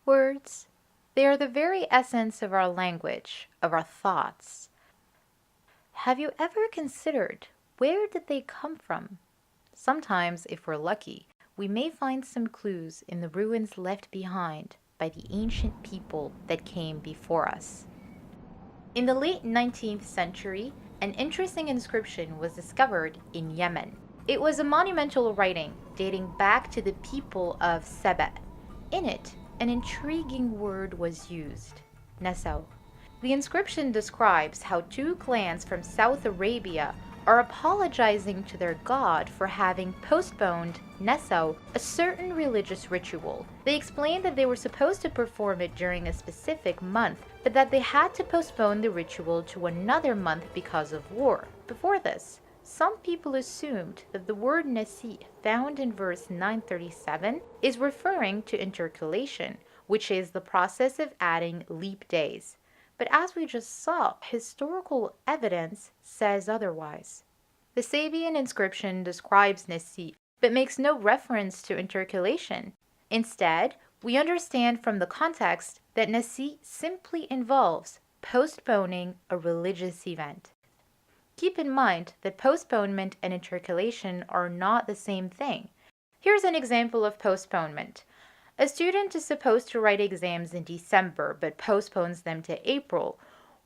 Words, they are the very essence of our language, of our thoughts. Have you ever considered where did they come from? Sometimes, if we're lucky, we may find some clues in the ruins left behind by the ancient people that came before us. In the late 19th century, an interesting inscription was discovered in Yemen. It was a monumental writing dating back to the people of Saba. In it, an intriguing word was used, Nassau. The inscription describes how two clans from South Arabia are apologizing to their god for having postponed Nassau, a certain religious ritual. They explained that they were supposed to perform it during a specific month, but that they had to postpone the ritual to another month because of war. Before this, some people assumed that the word Nasi found in verse 937 is referring to intercalation, which is the process of adding leap days. But as we just saw, historical evidence says otherwise. The Sabian inscription describes Nasi, but makes no reference to intercalation. Instead, we understand from the context that Nasi simply involves postponing a religious event. Keep in mind that postponement and intercalation are not the same thing. Here's an example of postponement. A student is supposed to write exams in December but postpones them to April.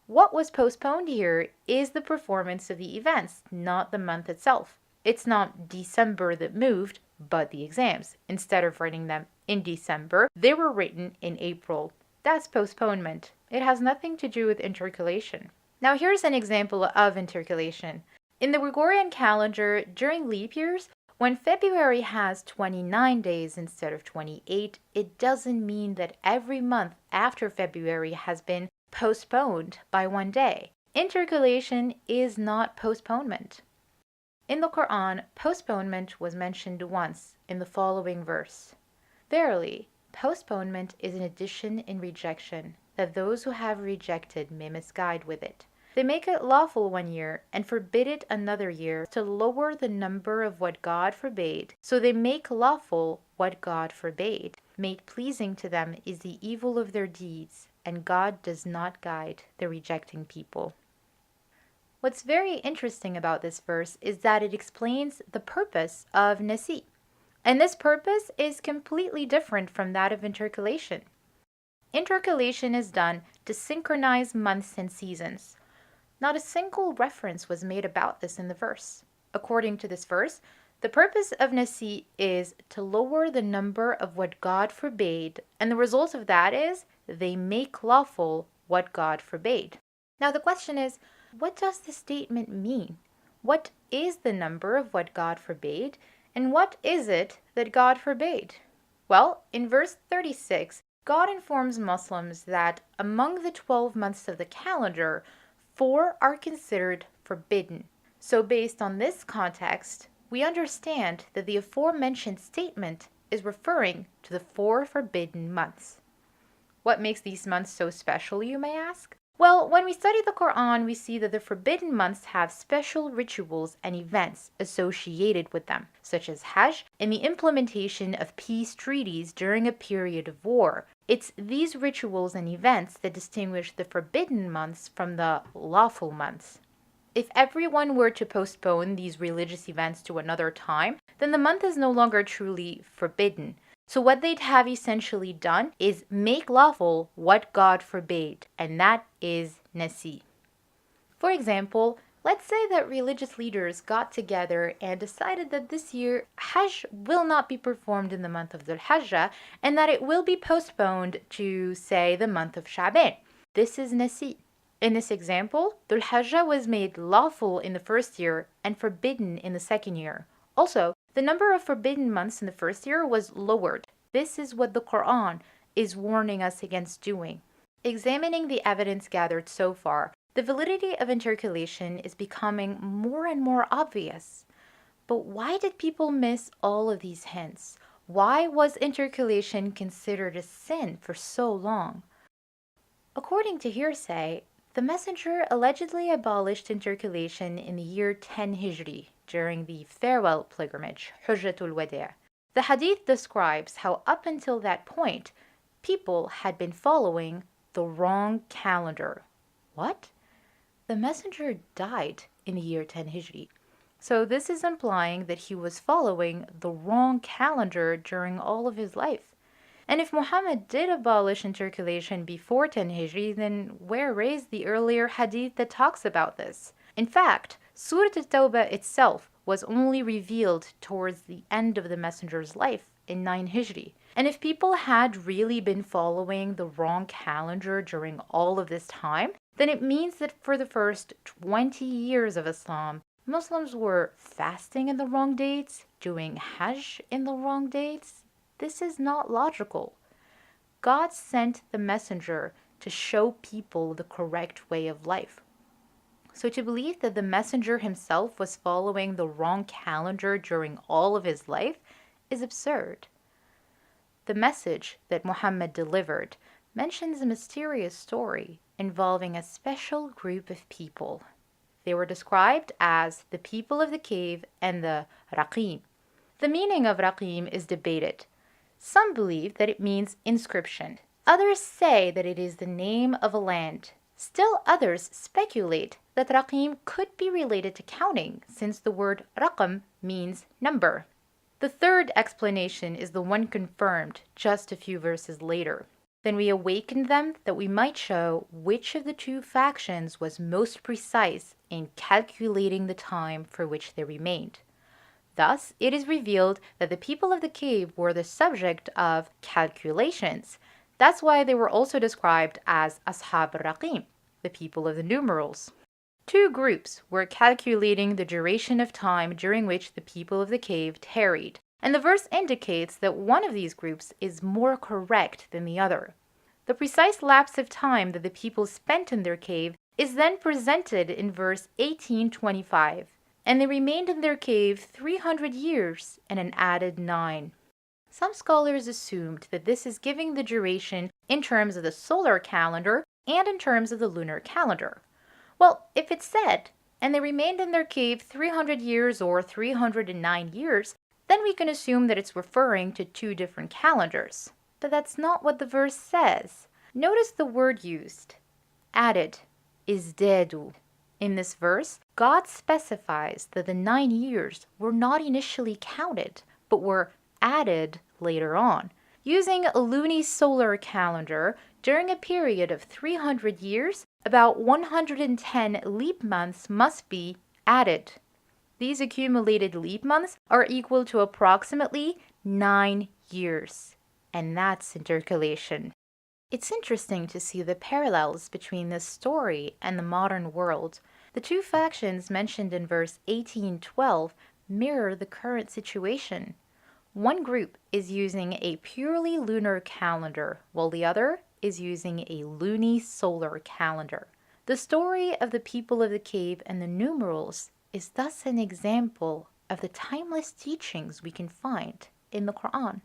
What was postponed here is the performance of the events, not the month itself. It's not December that moved, but the exams. Instead of writing them in December, they were written in April. That's postponement. It has nothing to do with intercalation. Now here's an example of intercalation. In the Gregorian calendar, during leap years, when February has 29 days instead of 28, it doesn't mean that every month after February has been postponed by one day. Intercalation is not postponement. In the Qur'an, postponement was mentioned once in the following verse. Verily, postponement is an addition in rejection, that those who have rejected may misguide with it. They make it lawful 1 year and forbid it another year to lower the number of what God forbade. So they make lawful what God forbade. Made pleasing to them is the evil of their deeds, and God does not guide the rejecting people. What's very interesting about this verse is that it explains the purpose of Nasi. And this purpose is completely different from that of intercalation. Intercalation is done to synchronize months and seasons. Not a single reference was made about this in the verse. According to this verse, the purpose of Nasi is to lower the number of what God forbade, and the result of that is they make lawful what God forbade. Now the question is, what does this statement mean? What is the number of what God forbade, and what is it that God forbade? Well, in verse 36, God informs Muslims that among the 12 months of the calendar, 4 are considered forbidden. So based on this context, we understand that the aforementioned statement is referring to the 4 forbidden months. What makes these months so special, you may ask? Well, when we study the Qur'an, we see that the forbidden months have special rituals and events associated with them, such as Hajj and the implementation of peace treaties during a period of war. It's these rituals and events that distinguish the forbidden months from the lawful months. If everyone were to postpone these religious events to another time, then the month is no longer truly forbidden. So what they'd have essentially done is make lawful what God forbade, and that is Nasi. For example, let's say that religious leaders got together and decided that this year Hajj will not be performed in the month of Dhul Hajjah and that it will be postponed to, say, the month of Sabian. This is Nasi. In this example, Dhul Hajjah was made lawful in the first year and forbidden in the second year. Also, the number of forbidden months in the first year was lowered. This is what the Qur'an is warning us against doing. Examining the evidence gathered so far, the validity of intercalation is becoming more and more obvious. But why did people miss all of these hints? Why was intercalation considered a sin for so long? According to hearsay, the messenger allegedly abolished intercalation in the year 10 Hijri during the farewell pilgrimage, Hujjatul Wada'. The hadith describes how up until that point, people had been following the wrong calendar. What? The messenger died in the year 10 Hijri. So this is implying that he was following the wrong calendar during all of his life. And if Muhammad did abolish intercalation before 10 Hijri, then where is the earlier hadith that talks about this? In fact, Surah At-Tawbah itself was only revealed towards the end of the messenger's life in 9 Hijri. And if people had really been following the wrong calendar during all of this time, then it means that for the first 20 years of Islam, Muslims were fasting in the wrong dates, doing Hajj in the wrong dates. This is not logical. God sent the messenger to show people the correct way of life. So to believe that the messenger himself was following the wrong calendar during all of his life is absurd. The message that Muhammad delivered mentions a mysterious story involving a special group of people. They were described as the people of the cave and the Raqim. The meaning of Raqim is debated. Some believe that it means inscription. Others say that it is the name of a land. Still others speculate that Raqim could be related to counting, since the word Raqam means number. The third explanation is the one confirmed just a few verses later. Then we awakened them that we might show which of the two factions was most precise in calculating the time for which they remained. Thus, it is revealed that the people of the cave were the subject of calculations. That's why they were also described as Ashab al-Raqim, the people of the numerals. Two groups were calculating the duration of time during which the people of the cave tarried, and the verse indicates that one of these groups is more correct than the other. The precise lapse of time that the people spent in their cave is then presented in verse 1825. And they remained in their cave 300 years and an added 9. Some scholars assumed that this is giving the duration in terms of the solar calendar and in terms of the lunar calendar. Well, if it's said, and they remained in their cave 300 years or 309 years, then we can assume that it's referring to two different calendars. But that's not what the verse says. Notice the word used, added, izdedu. In this verse, God specifies that the 9 years were not initially counted, but were added later on. Using a lunisolar calendar, during a period of 300 years, about 110 leap months must be added. These accumulated leap months are equal to approximately 9 years, and that's intercalation. It's interesting to see the parallels between this story and the modern world. The two factions mentioned in verse 1812 mirror the current situation. One group is using a purely lunar calendar, while the other is using a lunisolar calendar. The story of the people of the cave and the numerals is thus an example of the timeless teachings we can find in the Qur'an.